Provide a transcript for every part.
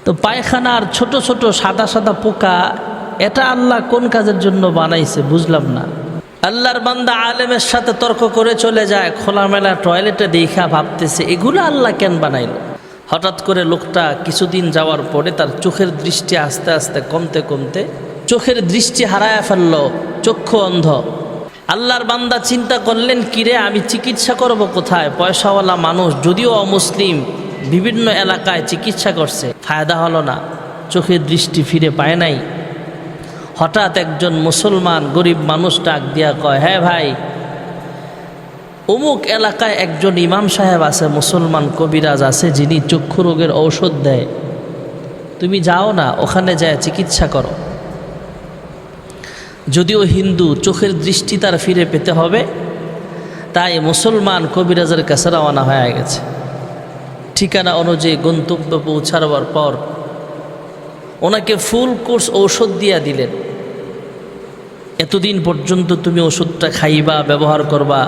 তো পায়খানার ছোট ছোট সাদা সাদা পোকা, এটা আল্লাহ কোন কাজের জন্য বানাইছে বুঝলাম না। আল্লাহর বান্দা আলেমের সাথে তর্ক করে চলে যায়, খোলামেলা টয়লেটে দেখা ভাবতেছে এগুলো আল্লাহ কেন বানাইলো। হঠাৎ করে লোকটা কিছুদিন যাওয়ার পরে তার চোখের দৃষ্টি আস্তে আস্তে কমতে কমতে চোখের দৃষ্টি হারায় ফেলল, চক্ষু অন্ধ। আল্লাহর বান্দা চিন্তা করলেন, কিরে আমি চিকিৎসা করব কোথায়? পয়সাওয়ালা মানুষ, যদিও অমুসলিম, বিভিন্ন এলাকায় চিকিৎসা করছে, ফায়দা হলো না, চোখের দৃষ্টি ফিরে পায় নাই। হঠাৎ একজন মুসলমান গরিব মানুষ ডাক দিয়া কয়, হ্যাঁ ভাই, অমুক এলাকায় একজন ইমাম সাহেব আছে, মুসলমান কবিরাজ আছে, যিনি চক্ষু রোগের ঔষধ দেয়, তুমি যাও না, ওখানে যায় চিকিৎসা করো। যদিও হিন্দু, চোখের দৃষ্টি তার ফিরে পেতে হবে, তাই মুসলমান কবিরাজের কাছে রওনা হয়ে গেছে। ঠিকানা অনুযায়ী গন্তব্য পৌঁছাবার পর ওনাকে ফুল কোর্স ঔষধ দিয়া দিলেন। এতদিন পর্যন্ত তুমি ওষুধটা খাইবা, ব্যবহার করবা।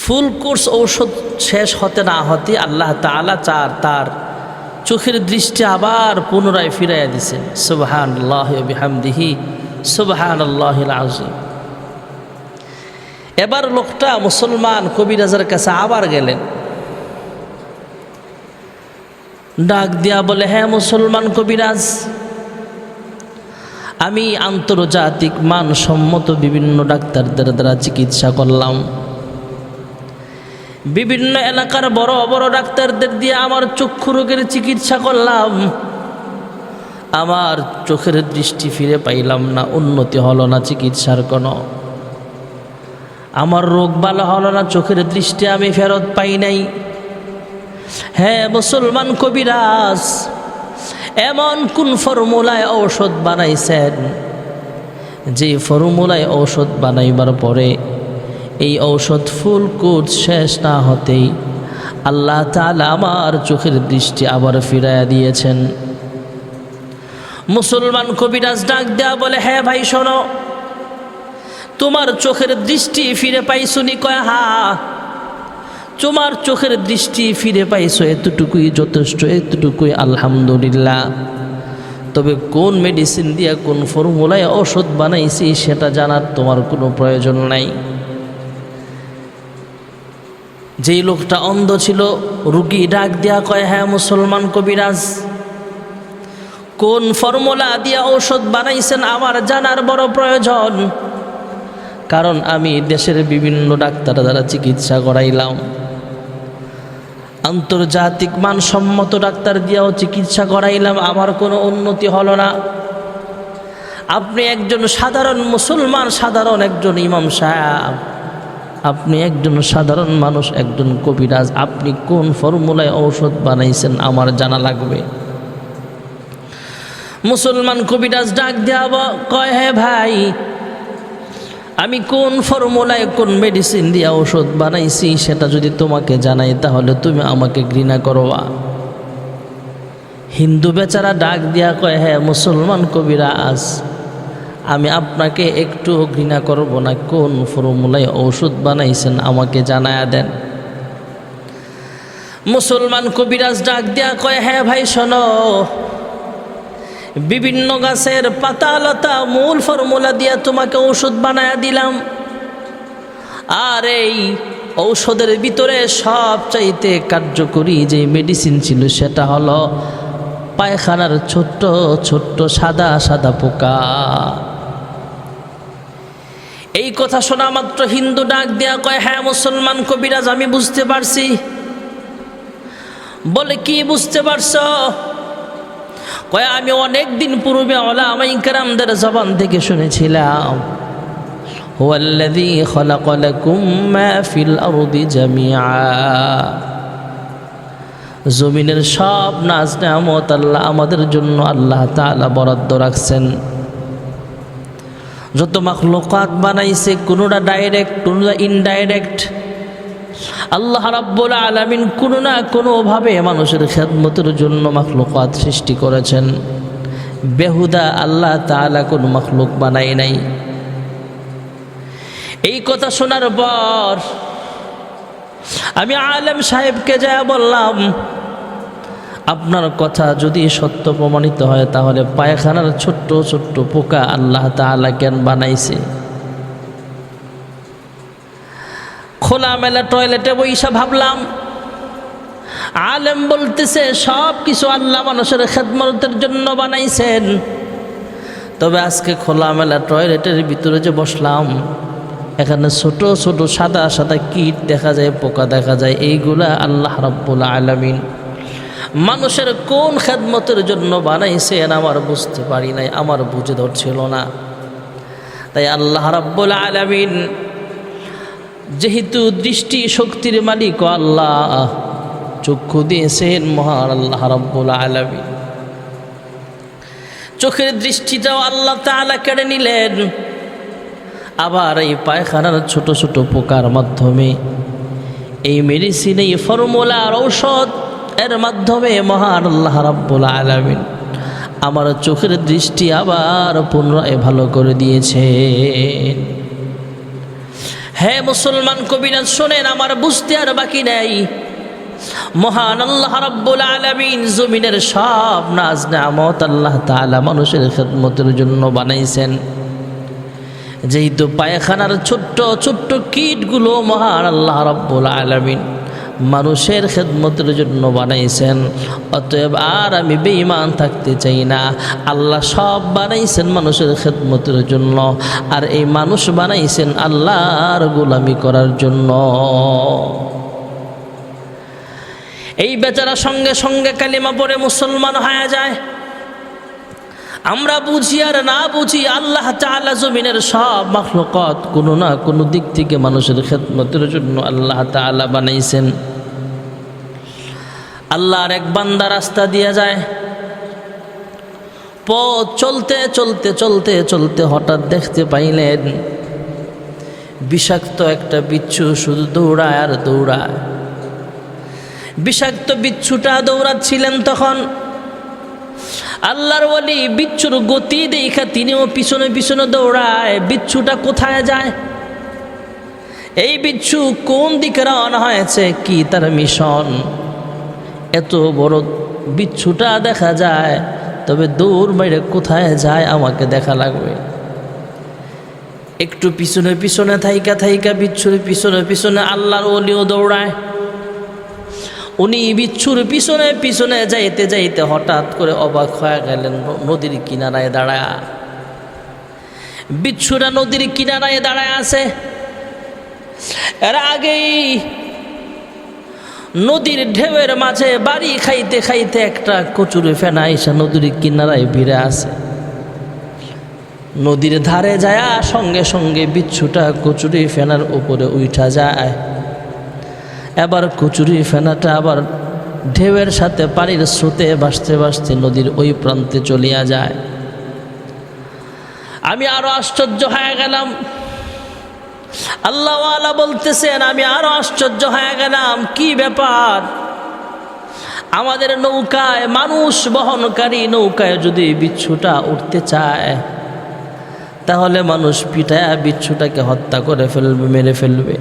ফুল কোর্স ঔষধ শেষ হতে না হতে আল্লাহ তাআলা তার চোখের দৃষ্টি আবার পুনরায় ফিরাইয়া দিছেন। সুবহানাল্লাহি ওয়া বিহামদিহি সুবহানাল্লাহিল আযীম। এবার লোকটা মুসলমান কবিরাজের কাছে আবার গেলেন, ডাক দিয়া বলে, হ্যাঁ মুসলমান কবিরাজ, আমি আন্তর্জাতিক মানসম্মত বিভিন্ন ডাক্তারদের দ্বারা চিকিৎসা করলাম, বিভিন্ন এলাকার বড় বড় ডাক্তারদের দিয়ে আমার চক্ষু রোগের চিকিৎসা করলাম, আমার চোখের দৃষ্টি ফিরে পাইলাম না, উন্নতি হলো না চিকিৎসার কোনো, আমার রোগ ভালো হলো না, চোখের দৃষ্টি আমি ফেরত পাই নাই। হ্যাঁ মুসলমান কবিরাজ, এমন কোন ফর্মুলায় ঔষধ বানাইছেন যে ফর্মুলায় ঔষধ বানাইবার পরে এই ঔষধ ফুল কোর্স শেষ না হতেই আল্লাহ তাআলা আমার চোখের দৃষ্টি আবার ফিরাইয়া দিয়েছেন? মুসলমান কবিরাজ ডাক দেয়া বলে, হ্যাঁ ভাই শোনো, তোমার চোখের দৃষ্টি ফিরে পাইছো নি? কয় হ্যাঁ, তোমার চোখের দৃষ্টি ফিরে পাইছো, এতটুকুই যথেষ্ট, এতটুকুই আলহামদুলিল্লাহ। তবে কোন মেডিসিন দিয়া কোন ফর্মুলায় ঔষধ বানাইছি সেটা জানার তোমার কোনো প্রয়োজন নাই। যেই লোকটা অন্ধ ছিল, রুগী ডাক দিয়া কয়, হ্যাঁ মুসলমান কবিরাজ, কোন ফর্মুলা দিয়া ঔষধ বানাইছেন আমার জানার বড় প্রয়োজন, কারণ আমি দেশের বিভিন্ন ডাক্তার দ্বারা চিকিৎসা করাইলাম, আন্তর্জাতিক মানসম্মত ডাক্তার দিয়েও চিকিৎসা করাইলাম, আমার কোনো উন্নতি হলো না। আপনি একজন সাধারণ মুসলমান, সাধারণ একজন ইমাম সাহেব, আপনি একজন সাধারণ মানুষ, একজন কবিরাজ, আপনি কোন ফর্মুলায় ঔষধ বানাইছেন আমার জানা লাগবে। মুসলমান কবিরাজ ডাক দেওয়া কয়, হ্যাঁ ভাই, আমি কোন ফর্মুলায় কোন মেডিসিন দিয়ে ঔষধ বানাইছি সেটা যদি তোমাকে জানাই তাহলে তুমি আমাকে ঘৃণা করবা। হিন্দু বেচারা ডাক দিয়া কয়, হ্যাঁ মুসলমান কবিরাজ, আমি আপনাকে একটু ঘৃণা করব না, কোন ফর্মুলায় ঔষধ বানাইছেন আমাকে জানায়া দেন। মুসলমান কবিরাজ ডাক দিয়া কয়, হ্যাঁ ভাই শোনো, বিভিন্ন গাছের পাতা লতা মূল ফর্মুলা দিয়া তোমাকে ঔষধ বানায়া দিলাম, আর এই ঔষধের ভিতরে সবচাইতে কার্যকরী যে মেডিসিন ছিল সেটা হলো পায়খানার ছোট্ট ছোট্ট সাদা সাদা পোকা। এই কথা শোনা মাত্র হিন্দু ডাক দেয়া কয়, হ্যাঁ মুসলমান কবিরাজ, আমি বুঝতে পারছি। বলে, কি বুঝতে পারছো? কয়, আমি অনেক দিন পূর্বে উলামায়ে কেরামদের জবান থেকে শুনেছিলাম, হুয়াল্লাযী খালাকা লাকুম মা ফিল আরদি জামিআ, জমিনের সব নাজ নেয়ামত আল্লাহ আমাদের জন্য আল্লাহ তাআলা বরাদ্দ রাখছেন। যত মাখলুকাত বানাইছে, কোনোটা ডাইরেক্ট, কোনোটা ইনডাইরেক্ট, আল্লাহ রাব্বুল আলামিন কোনো না কোনোভাবে মানুষের খেদমতের জন্য মাখলুকাত সৃষ্টি করেছেন। বেহুদা আল্লাহ তাআলা কোনো মাখলুক বানাই নাই। এই কথা শোনার পর আমি আলেম সাহেবকে যা বললাম, আপনার কথা যদি সত্য প্রমাণিত হয় তাহলে পায়খানার ছোট্ট ছোট্ট পোকা আল্লাহ তাআলা কেন বানাইছে? খোলামেলা টয়লেটে বইসা ভাবলাম, আলেম বলতেছে সব কিছু আল্লাহ মানুষের খেদমতের জন্য বানাইছেন। তবে আজকে খোলামেলা টয়লেটের ভিতরে যে বসলাম, এখানে ছোট ছোট সাদা সাদা কীট দেখা যায়, পোকা দেখা যায়। এইগুলা আল্লাহ রাব্বুল আলামিন মানুষের কোন খেদমতের জন্য বানাইছেন আমার বুঝতে পারি নাই, আমার বুঝে ধরছিল না। তাই আল্লাহ রাব্বুল আলামিন যেহেতু দৃষ্টি শক্তির মালিক আল্লাহ, চক্ষু দিয়েছেন মহান আল্লাহ রাব্বুল আলামিন, চোখের দৃষ্টিটাও আল্লাহ তাআলা কেড়ে নিলেন। আবার এই পায়খানার ছোট ছোট পোকার মাধ্যমে, এই মেডিসিন, এই ফর্মুলার ঔষধ এর মাধ্যমে মহান আল্লাহ রাব্বুল আলামিন আমার চোখের দৃষ্টি আবার পুনরায় ভালো করে দিয়েছেন। হে মুসলমান কবিরাজ শোনেন, আমার বুঝতে আর বাকি নেই। মহান আল্লাহ রাব্বুল আলামিন জমিনের সব নাজ নেয়ামত আল্লাহ তাআলা মানুষের খেদমতের জন্য বানাইছেন। যেহেতু পায়খানার ছোট্ট ছোট্ট কীটগুলো মহান আল্লাহ রাব্বুল আলামিন মানুষের খেদমতের জন্য বানাইছেন, অতএব আর আমি বেঈমান থাকতে চাই না। আল্লাহ সব বানাইছেন মানুষের খেদমতের জন্য, আর এই মানুষ বানাইছেন আল্লাহর গোলামি করার জন্য। এই বেচারা সঙ্গে সঙ্গে কালিমা পড়ে মুসলমান হয়ে যায়। আমরা বুঝি আর না বুঝি, আল্লাহ তাআলা জমিনের সব মাখলুকাত কোনো না কোনো দিক থেকে মানুষের খেদমতের জন্য আল্লাহ তাআলা বানাইছেন। আল্লাহর এক বান্দা রাস্তা দিয়ে যায়, পথ চলতে চলতে চলতে চলতে হঠাৎ দেখতে পাইলেন বিষাক্ত একটা বিচ্ছু শুধু দৌড়ায় আর দৌড়ায়। বিষাক্ত বিচ্ছুটা দৌড়াচ্ছিলেন, তখন আল্লাহর ওয়ালি বিচ্ছুর গতি দেখা তিনিও পিছনে পিছনে দৌড়ায়। বিচ্ছুটা কোথায় যায়, এই বিচ্ছু কোন দিকে রওনা হয়েছে, কি তার মিশন? এত বড় বিচ্ছুটা দেখা যায়, তবে দৌড় বাইরে কোথায় যায় আমাকে দেখা লাগবে। একটু পিছনে পিছনে থাইকা থাইকা বিচ্ছুর পিছনে পিছনে আল্লাহর ওলিও দৌড়ায়। উনি বিচ্ছুর পিছনে পিছনে যাইতে যাইতে হঠাৎ করে অবাক হয়ে গেলেন নদীর কিনারায় দাঁড়ায়। বিচ্ছুরা নদীর কিনারায় দাঁড়ায় আছে। এর আগেই নদীর ঢেউয়ের মাঝে বাড়ি খাইতে খাইতে একটা কচুরি ফেনা এসে নদীর কিনারায় ভিড়ে আছে। নদীর ধারে যায়, সঙ্গে সঙ্গে বিচ্ছুটা কচুরি ফেনার উপরে উঠা যায়। এবার কচুরি ফেনাটা আবার ঢেউয়ের সাথে পানির স্রোতে ভাসতে ভাসতে নদীর ওই প্রান্তে চলিয়া যায়। আমি আরো আশ্চর্য হয়ে গেলাম। আল্লাহওয়ালা বলতেছেন, আমি আরো আশ্চর্য হয়ে গেলাম, কি ব্যাপার? আমাদের নৌকায়, মানুষ বহনকারী নৌকায় যদি বিচ্ছুটা উঠতে চায়, তাহলে মানুষ পিটায়া বিচ্ছুটাকে হত্যা করে ফেলবে, মেরে ফেলবে।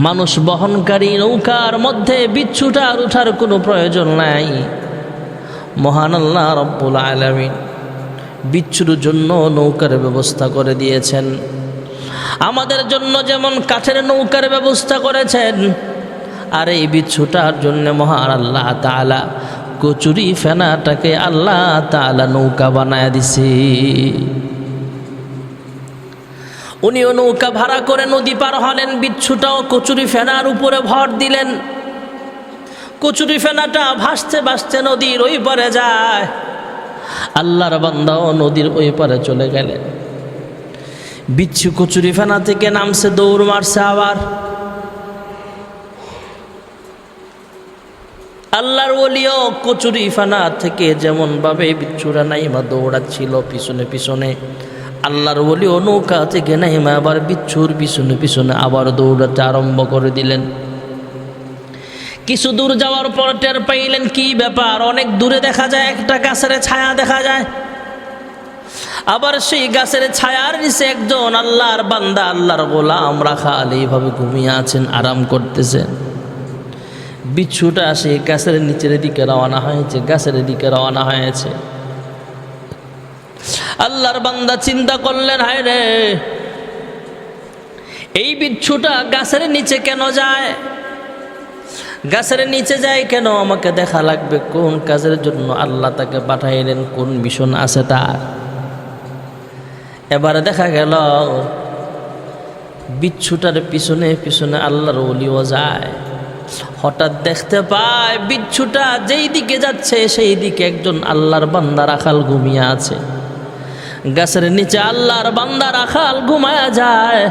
মানুষ বহনকারী নৌকার মধ্যে বিচ্ছুটার উঠার কোনো প্রয়োজন নাই। মহান আল্লাহ রাব্বুল আলামিন বিচ্ছুর জন্য নৌকার ব্যবস্থা করে দিয়েছেন। আমাদের জন্য যেমন কাঠের নৌকার ব্যবস্থা করেছেন, আর এই বিচ্ছুটার জন্য মহান আল্লাহ তাআলা কচুরি ফেনাটাকে আল্লাহ তাআলা নৌকা বানায় দিছে। উনিও নৌকা ভাড়া করে নদী পার হলেন, বিচ্ছুটাও কচুরি ফেনার উপরে ভর দিলেন। কচুরি ফেনাটা ভাসতে ভাসতে নদীর ওই পারে যায়। আল্লাহর বান্দাও নদীর ওই পারে চলে গেলেন। বিচ্ছু কচুরি ফেনা থেকে নামছে, দৌড় মারছে। আবার আল্লাহর ওলিও কচুরি ফেনা থেকে যেমন ভাবে বিচ্ছুরা নাইমা দৌড়াচ্ছিল পিছনে পিছনে, আল্লাহর ওলিও নৌকা থেকে নাইমা আবার বিচ্ছুর পিছনে পিছনে আবার দৌড়াতে আরম্ভ করে দিলেন। কিছু দূর যাওয়ার পর টের পাইলেন কি ব্যাপার, অনেক দূরে দেখা যায় একটা গাছের ছায়া দেখা যায়। আবার সেই গাছের ছায়ার নিচে একজন আল্লাহর বান্দা, আল্লাহর গোলাম রাখাল এইভাবে ঘুমিয়ে আছেন, আরাম করতেছেন। বিচ্ছুটা সেই গাছের নিচের দিকে রওনা হয়েছে, গাছের দিকে রওনা হয়েছে। আল্লাহর বান্দা চিন্তা করলেন, হায় রে, এই বিচ্ছুটা গাছের নিচে কেন যায়? গাছের নিচে যায় কেন? আমাকে দেখা লাগবে কোন কাজের জন্য আল্লাহ তাকে পাঠাইলেন, কোন মিশন আছে তার। এবারে দেখা গেল বিচ্ছুটার পিছনে পিছনে আল্লাহর ওলিও যায়। হঠাৎ দেখতে পায় বিচ্ছুটা যেই দিকে যাচ্ছে সেই দিকে একজন আল্লাহর বান্দা রাখাল ঘুমিয়ে আছে। গাছের নিচে আল্লাহর বান্দা রাখাল ঘুমায়া যায়,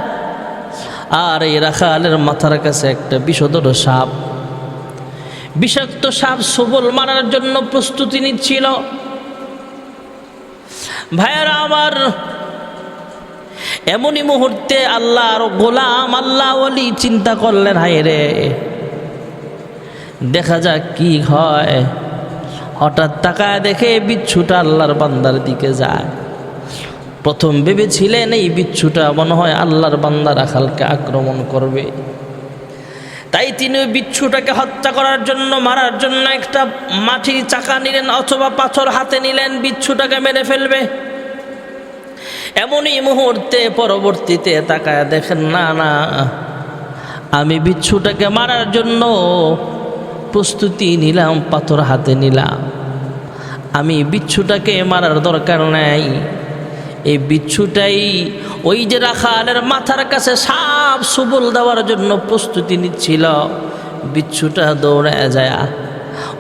আর এই রাখালের মাথার কাছে একটা বিষধর সাপ, বিষাক্ত সাপ সবল মারার জন্য প্রস্তুতি নিচ্ছিল। ভাইয়েরা আমার, এমনই মুহূর্তে আল্লাহর গোলাম, আল্লাহ ওলি চিন্তা করলেন, হায় রে, দেখা যাক কি হয়। হঠাৎ তাকায় দেখে বিচ্ছুটা আল্লাহর বান্দার দিকে যায়। প্রথম ভেবেছিলেন এই বিচ্ছুটা মনে হয় আল্লাহর বান্দা রাখালকে আক্রমণ করবে, তাই তিনি ওই বিচ্ছুটাকে হত্যা করার জন্য, মারার জন্য একটা মাটির চাকা নিলেন অথবা পাথর হাতে নিলেন, বিচ্ছুটাকে মেরে ফেলবে। এমনই মুহূর্তে পরবর্তীতে তাকায় দেখেন, না না, আমি বিচ্ছুটাকে মারার জন্য প্রস্তুতি নিলাম, পাথর হাতে নিলাম, আমি বিচ্ছুটাকে মারার দরকার নাই। এই বিচ্ছুটাই ওই যে রাখালের মাথার কাছে সাপ সবল দেওয়ার জন্য প্রস্তুতি নিচ্ছিল। বিচ্ছুটা দৌড়ে যায়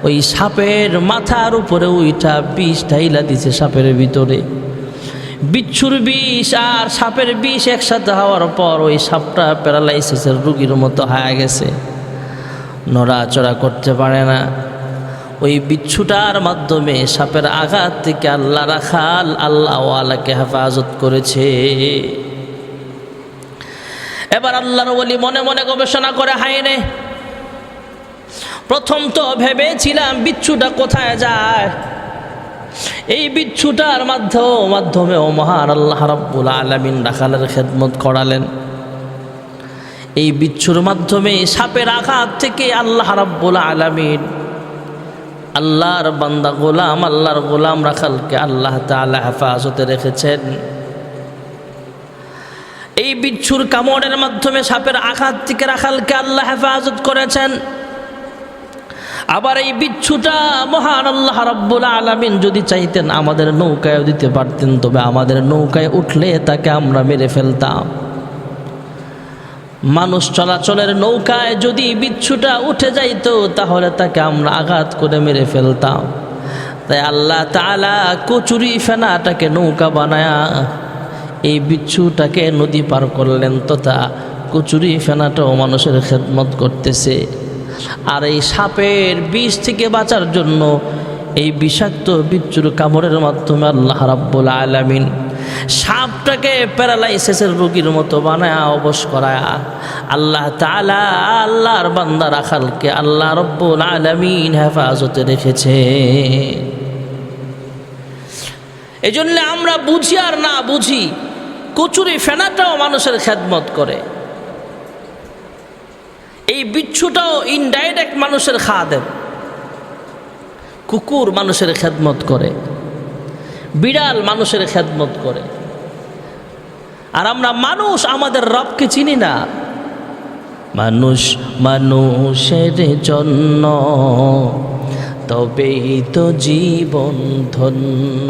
ওই সাপের মাথার উপরে উইঠা বিষ ঢাইলা দিছে সাপের ভিতরে। বিচ্ছুর বিষ আর সাপের বিষ একসাথে হওয়ার পর ওই সাপটা প্যারালাইসিসের রোগীর মতো হয়ে গেছে, নড়াচড়া করতে পারে না। ওই বিচ্ছুটার মাধ্যমে সাপের আঘাত থেকে আল্লাহ রাখাল আল্লাহওয়ালাকে হেফাজত করেছে। এবার আল্লাহর ওলি মনে মনে গবেষণা করে, হায় রে, প্রথম তো ভেবেছিলাম বিচ্ছুটা কোথায় যায়, এই বিচ্ছুটার মাধ্যমে ও মহান আল্লাহ রাব্বুল আলামিন রাখালের খেদমত করালেন। এই বিচ্ছুর মাধ্যমে সাপের আঘাত থেকে আল্লাহ রাব্বুল আলামিন আল্লাহর বান্দা গোলাম, আল্লাহর গোলাম রাখালকে আল্লাহ তাআলা হেফাজতে রেখেছেন। এই বিচ্ছুর কামড়ের মাধ্যমে সাপের আঘাত থেকে রাখালকে আল্লাহ হেফাজত করেছেন। আবার এই বিচ্ছুটা মহান আল্লাহ রাব্বুল আলামিন যদি চাইতেন আমাদের নৌকায় দিতে পারতেন, তবে আমাদের নৌকায় উঠলে তাকে আমরা মেরে ফেলতাম। মানুষ চলাচলের নৌকায় যদি বিচ্ছুটা উঠে যাইতো তাহলে তাকে আমরা আঘাত করে মেরে ফেলতাম। তাই আল্লাহ তাআলা কচুরি ফেনাটাকে নৌকা বানায়া এই বিচ্ছুটাকে নদী পার করলেন, তথা কচুরি ফেনাটাও মানুষের খেদমত করতেছে। আর এই সাপের বিষ থেকে বাঁচার জন্য এই বিষাক্ত বিচ্ছুর কামড়ের মাধ্যমে আল্লাহ রাব্বুল আলামিন সাপটাকে প্যারালাইসিসের রোগীর মতো বানায় অবশ করায় আল্লাহ তাআলা আল্লাহর বান্দা রাখালকে আল্লাহ রাব্বুল আলামিন হেফাজতে রেখেছে। এই জন্য আমরা বুঝি আর না বুঝি, কচুরি ফেনাটাও মানুষের খেদমত করে। এই বিচ্ছুটাও ইনডাইরেক্ট মানুষের খাদেম। কুকুর মানুষের খেদমত করে, বিড়াল মানুষের খেদমত করে, আর আমরা মানুষ আমাদের রবকে চিনি না। মানুষ মানুষের জন্য তবেই তো জীবন ধন্য।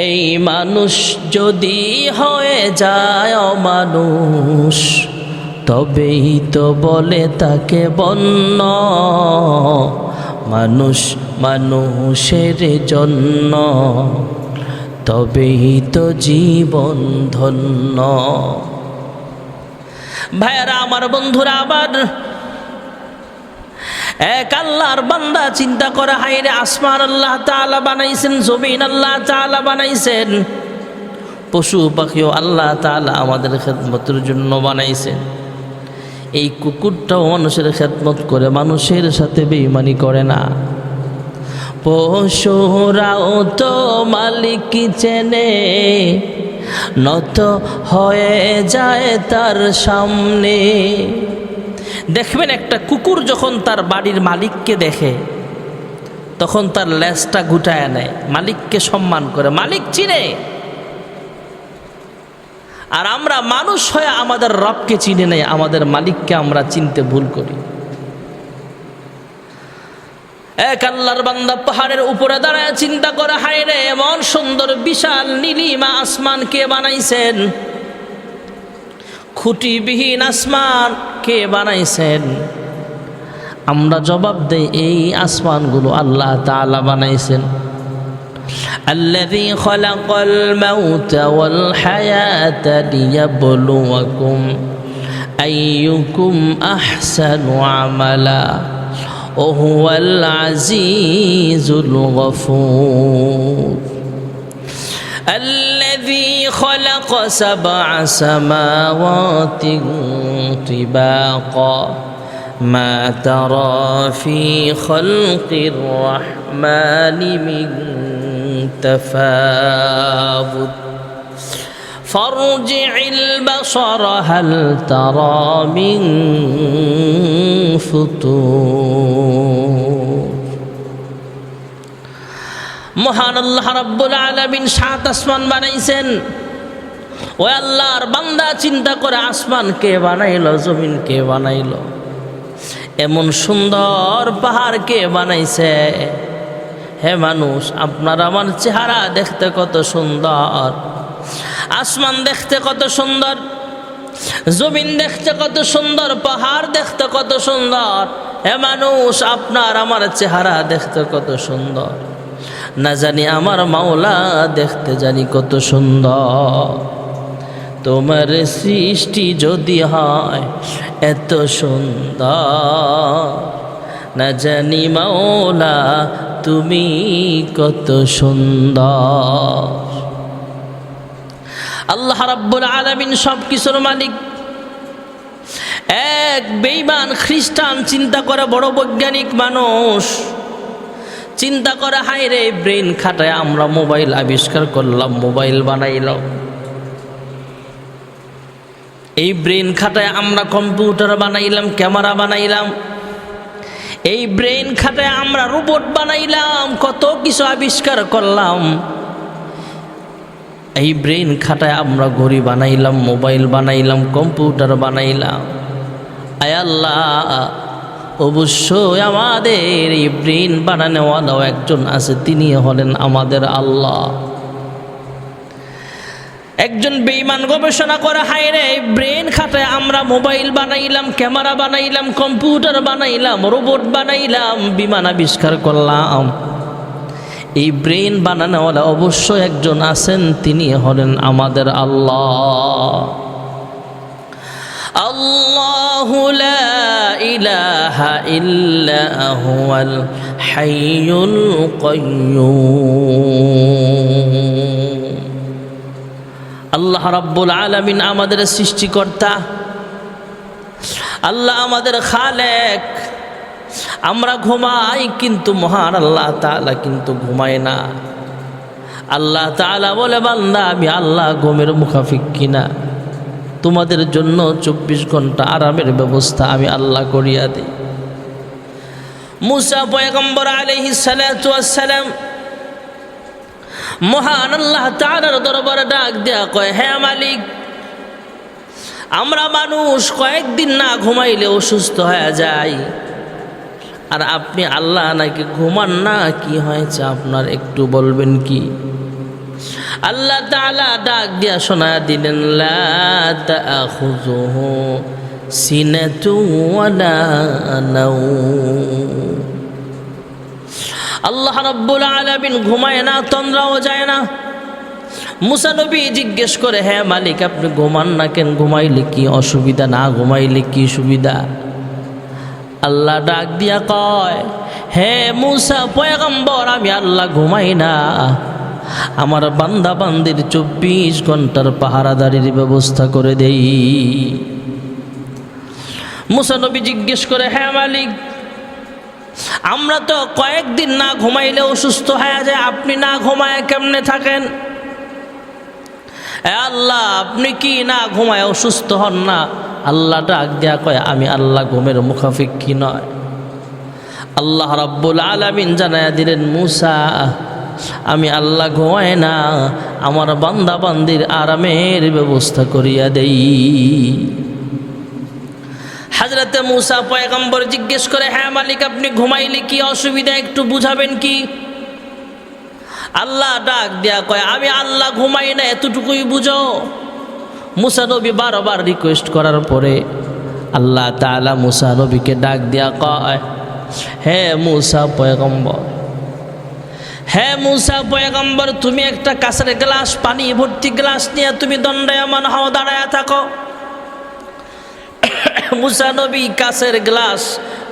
এই মানুষ যদি হয়ে যায় অমানুষ, তবেই তো বলে তাকে বন্য। মানুষ মানুষের জন্য তবেই তো জীবন ধন্য। ভাইয়েরা আমার, বন্ধুরা আবার, এক আল্লাহর বান্দা চিন্তা করে, হায়রে, আসমান আল্লাহ তাআলা বানাইছেন, জমিন আল্লাহ তাআলা বানাইছেন, পশু পাখিও আল্লাহ তাআলা আমাদের খেদমতের জন্য বানাইছেন। এই কুকুরটাও মানুষের খেদমত করে, মানুষের সাথে বেঈমানি করে না। পশুরাও তো মালিক চেনে, নত হয়ে যায় তার সামনে। দেখবেন একটা কুকুর যখন তার বাড়ির মালিককে দেখে তখন তার লেজটা গুটায় নেয়, মালিককে সম্মান করে, মালিক চিনে। আর আমরা মানুষ হয়ে আমাদের রবকে চিনে নেই, আমাদের মালিককে আমরা চিনতে ভুল করি। এক আল্লাহর বান্দা পাহাড়ের উপরে দাঁড়ায় চিন্তা করে, হায় রে, এমন সুন্দর বিশাল নীলিমা আসমান কে বানাইছেন? খুঁটিবিহীন আসমান কে বানাইছেন? আমরা জবাব দেই, এই আসমানগুলো আল্লাহ তাআলা বানাইছেন। الذي خلق الموت والحياة ليبلوكم أيكم أحسن عملا وهو العزيز الغفور الذي خلق 7 سماوات طباقا ما ترى في خلق الرحمن من تفاوت فارجع البصر هل ترى من فطور। মহান আল্লাহ রাব্বুল আলামিন 7 আসমান বানাইছেন। ওই আল্লাহর বান্দা চিন্তা করে, আসমান কে বানাইলো, জমিন কে বানাইলো, এমন সুন্দর পাহাড় কে বানাইছে? হে মানুষ, আপনার আমার চেহারা দেখতে কত সুন্দর, আসমান দেখতে কত সুন্দর, জমিন দেখতে কত সুন্দর, পাহাড় দেখতে কত সুন্দর। হে মানুষ, আপনার আমার চেহারা দেখতে কত সুন্দর, না জানি আমার মাওলা দেখতে জানি কত সুন্দর। তোমার সৃষ্টি যদি হয় এত সুন্দর, না জানি মাওলা তুমি কত সুন্দর। আল্লাহ রাব্বুল আলামিন সব কিছুর মালিক। এক বেঈমান খ্রিস্টান চিন্তা করে, বড় বৈজ্ঞানিক মানুষ চিন্তা করে, হায় রে, ব্রেন খাটায় আমরা মোবাইল আবিষ্কার করলাম, মোবাইল বানাইলাম। এই ব্রেন খাটায় আমরা কম্পিউটার বানাইলাম, ক্যামেরা বানাইলাম। এই ব্রেন খাটায় আমরা রোবট বানাইলাম, কত কিছু আবিষ্কার করলাম। এই ব্রেন খাটায় আমরা ঘড়ি বানাইলাম, মোবাইল বানাইলাম, কম্পিউটার বানাইলাম। আয় আল্লাহ, অবশ্যই আমাদের এই ব্রেন বানানোওয়ালাও একজন আছে, তিনি হলেন আমাদের আল্লাহ। একজন বেঈমান গবেষণা করে, হায় রে, ব্রেন খাটায় আমরা মোবাইল বানাইলাম, ক্যামেরা বানাইলাম, কম্পিউটার বানাইলাম, রোবট বানাইলাম, বিমান আবিষ্কার করলাম। এই ব্রেন বানানোওয়ালা অবশ্যই একজন আছেন, তিনি হলেন আমাদের আল্লাহ। আল্লাহু লা ইলাহা ইল্লা হুয়াল হাইয়ুল কাইয়্যুম। আল্লাহ রাব্বুল আলামিন আমাদের সৃষ্টিকর্তা, আল্লাহ আমাদের খালেক। আমরা ঘুমাই, কিন্তু মহান আল্লাহ তাআলা কিন্তু ঘুমায় না। আল্লাহ তাআলা বলে, বান্দা, আমি আল্লাহ ঘুমের মুখাফিক কিনা? তোমাদের জন্য 24 ঘন্টা আরামের ব্যবস্থা আমি আল্লাহ করিয়া দিই। মুসা পয়গম্বর আলাইহিস সালাতু ওয়াস সালাম মহান আল্লাহ তাআলার দরবারে ডাক দেয়া কয়, হে মালিক, আমরা মানুষ কয়েকদিন না ঘুমাইলে অসুস্থ হয়ে যাই, আর আপনি আল্লাহ নাকি ঘুমান না, কি হয়েছে আপনার একটু বলবেন কি? আল্লাহ তাআলা ডাক দিয়া শোনায়া দিলেন, লা তাখুযুহু সিনাতুন ওয়ালা নাওম। আল্লাহ রাব্বুল আলামিন ঘুমায় না, তন্দ্রাও যায় না। মুসা নবী জিজ্ঞেস করে, হে মালিক, আপনি ঘুমান না কেন? ঘুমাইলে কি অসুবিধা, না ঘুমাইলে কি সুবিধা? আল্লাহ ডাক দিয়া কয়, হে মুসা পয়গম্বর, আমি আল্লাহ ঘুমাই না, আমার বান্দা বান্দির 24 ঘন্টার পাহারাদারির ব্যবস্থা করে দেই। মুসা নবী জিজ্ঞেস করে, হে মালিক, আমরা তো কয়েকদিন না ঘুমাইলে অসুস্থ হয়ে যায়, আপনি না ঘুমায় কেমনে থাকেন? আল্লাহ, আপনি কি না ঘুমায় অসুস্থ হন না? আল্লাহ ডাক দেয়া কয়, আমি আল্লাহ ঘুমের মুখাফিক্ষি নয়। আল্লাহ রাব্বুল আলামিন জানায়া দিলেন, মূসা, আমি আল্লাহ ঘুমাই না, আমার বান্দা বান্দির আরামের ব্যবস্থা করিয়া দেই। হযরতে মূসা পয়গম্বর জিজ্ঞেস করে, হ্যাঁ মালিক, আপনি ঘুমাইলে কি অসুবিধা, একটু বুঝাবেন কি? আল্লাহ ডাক দেয়া কয়, আমি আল্লাহ ঘুমাই না, এতটুকুই বুঝো। মূসা নবী বারবার রিকোয়েস্ট করার পরে আল্লাহ তাআলা মূসা নবীকে ডাক দেয়া কয়, হে মূসা পয়গম্বর, হে মূসা পয়গম্বর, তুমি একটা কাঁচের গ্লাস, পানি ভর্তি গ্লাস নিয়ে তুমি দণ্ডায়মান হও, দাঁড়ায় থাকো। মূসা নবী কাঁচের গ্লাস,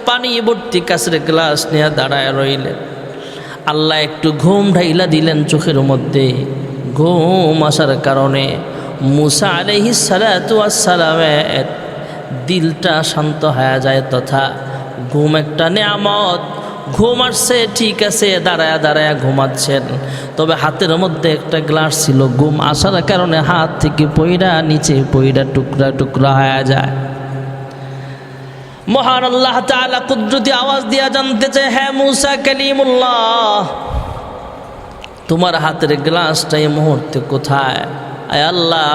পানি ভর্তি কাঁচের গ্লাস নিয়ে দাঁড়ায় রইলেন। আল্লাহ একটু ঘুম ঢাইলা দিলেন চোখের মধ্যে। ঘুম আসার কারণে মূসা আলাইহিস সালাতু ওয়াস সালামের দিলটা শান্ত হয়ে যায়, তথা ঘুম একটা নেয়ামত। ঘুম আসছে ঠিক আছে, দাঁড়ায়া দাঁড়ায়া ঘুমাচ্ছেন, তবে হাতের মধ্যে একটা গ্লাস ছিল। ঘুম আসার কারণে হাত থেকে পইড়া নিচে পইড়া টুকরা টুকরা হয়ে যায়। মহান আল্লাহ তাআলা কুদরতি আওয়াজ দিয়া জানতে চায়, হ্যাঁ মূসা কালিমুল্লাহ, তোমার হাতের গ্লাসটা এই মুহূর্তে কোথায়? আয় আল্লাহ,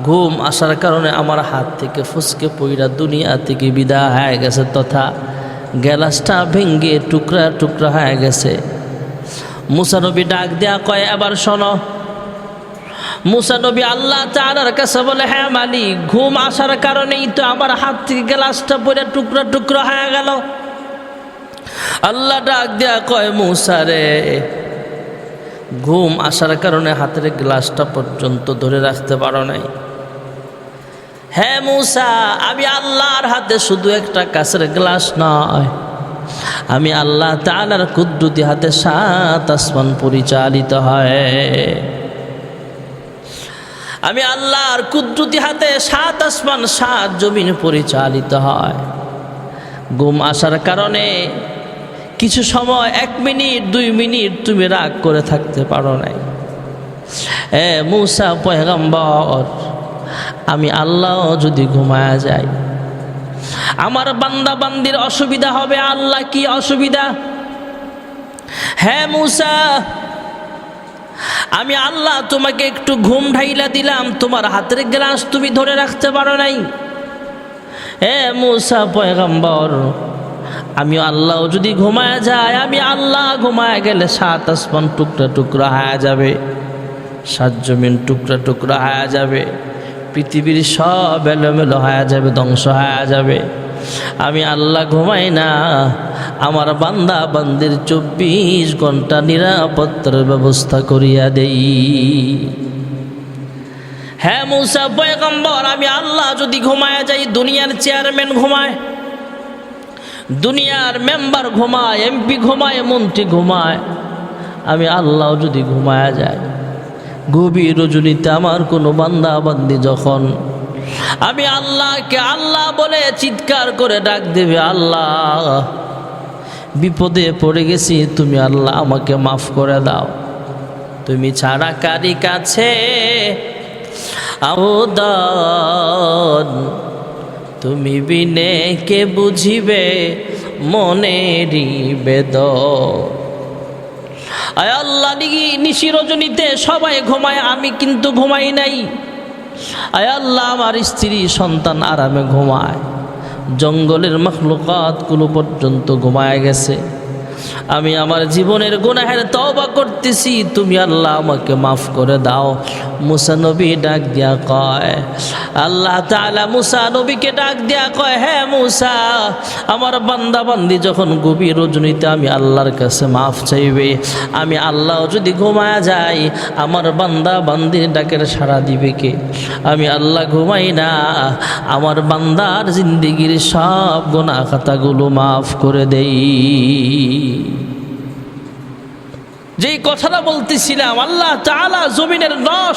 ঘুম আসার কারণে আমার হাত থেকে ফুসকে পইড়া দুনিয়া থেকে বিদায় হয়ে গেছে, তথা গ্লাসটা ভেঙ্গে টুকরা টুকরা হয়ে গেছে। মূসা নবী ডাক দেয়া কয়, এবার শোনো। মূসা নবী আল্লাহ তাআলার কাছে বলে, হ্যাঁ মালিক, ঘুম আসার কারণেই তো আমার হাত থেকে গ্লাসটা পড়ে টুকরা টুকরা হয়ে গেল। আল্লাহ ডাক দেয়া কয়, মূসা রে, ঘুম আসার কারণে হাতের গ্লাসটা পর্যন্ত ধরে রাখতে পারো নাই। হ্যাঁ মূসা, আমি আল্লাহর হাতে শুধু একটা কাঁচের গ্লাস নয়, আমি আল্লাহ তাআলার কুদরতি হাতে 7 আসমান পরিচালিত হয়। আমি আল্লাহর কুদরতি হাতে 7 আসমান 7 জমিন পরিচালিত হয়। ঘুম আসার কারণে কিছু সময় 1 মিনিট 2 মিনিট তুমি রাগ করে থাকতে পারো নাই। মূসা পয়গম্বর, আমি আল্লাহ যদি ঘুমায়া যাই, আমার বান্দা বান্দির অসুবিধা হবে। আল্লাহ কি অসুবিধা? হ্যাঁ মূসা, আমি আল্লাহ তোমাকে একটু ঘুম ঢাইলা দিলাম, তোমার হাতের গ্লাস তুমি ধরে রাখতে পারো নাই। মূসা পয়গম্বর, আমি আল্লাহ যদি ঘুমায় যায়, আমি আল্লাহ ঘুমায় গেলে 7 আসমান টুকরা টুকরা হয়ে যাবে, 7 জমিন টুকরা টুকরা হয়ে যাবে, পৃথিবীর সব এলোমেলো হয়ে যাবে, ধ্বংস হয়ে যাবে। আমি আল্লাহ ঘুমাই না, আমার বান্দা বান্দির 24 ঘন্টা নিরাপত্তার ব্যবস্থা করিয়া দেই। হ্যাঁ মূসা পয়গম্বর, আমি আল্লাহ যদি ঘুমায়া যাই, দুনিয়ার চেয়ারম্যান ঘুমায়, দুনিয়ার মেম্বার ঘুমায়, এমপি ঘুমায়, মন্ত্রী ঘুমায়, আমি আল্লাহ যদি ঘুমায়া যায়, গভীর রজনীতে আমার কোনো বান্দা বান্দি যখন আমি আল্লাহকে আল্লাহ বলে চিৎকার করে ডাক দেবে, আল্লাহ বিপদে পড়ে গেছি, তুমি আল্লাহ আমাকে মাফ করে দাও, তুমি ছাড়া কারি কাছে আবেদন, তুমি বিনে কে বুঝিবে মনেরই বেদন। আয় আল্লাহ, নিশি রজনীতে সবাই ঘুমায়, আমি কিন্তু ঘুমাই নাই। আয় আল্লাহ, আমার স্ত্রী সন্তান আরামে ঘুমায়, জঙ্গলের মাখলুকাতগুলো পর্যন্ত ঘুমায় গেছে। আমি আমার জীবনের গুনাহের তওবা করতেছি, তুমি আল্লাহ আমাকে মাফ করে দাও। মূসা নবী ডাক দিয়া কয়, আল্লাহ তাআলা মূসা নবীকে ডাক দিয়া কয়, হ্যাঁ মূসা, আমার বান্দা বান্দি যখন গভীর রজনীতে আমি আল্লাহর কাছে মাফ চাইবে, আমি আল্লাহ যদি ঘুমায়া যাই, আমার বান্দা বান্দির ডাকের সাড়া দিবে কে? আমি আল্লাহ ঘুমাই না, আমার বান্দার জিন্দেগির সব গুনাহ খাতাগুলো মাফ করে দেই। যেই কথাটা বলতেছিলাম, আল্লাহ তাআলা জমিনের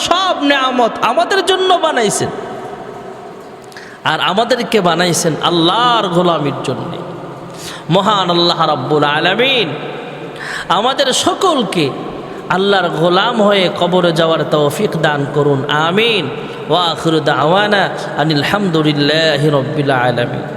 সব নেয়ামত আমাদের জন্য বানাইছেন, আর আমাদেরকে বানাইছেন আল্লাহর গোলামির জন্য। মহান আল্লাহ রাব্বুল আলামিন আমাদের সকলকে আল্লাহর গোলাম হয়ে কবরে যাওয়ার তৌফিক দান করুন, আমিন। ওয়া আখিরু দাওয়ানা আনিল হামদুলিল্লাহি রাব্বিল আলামিন।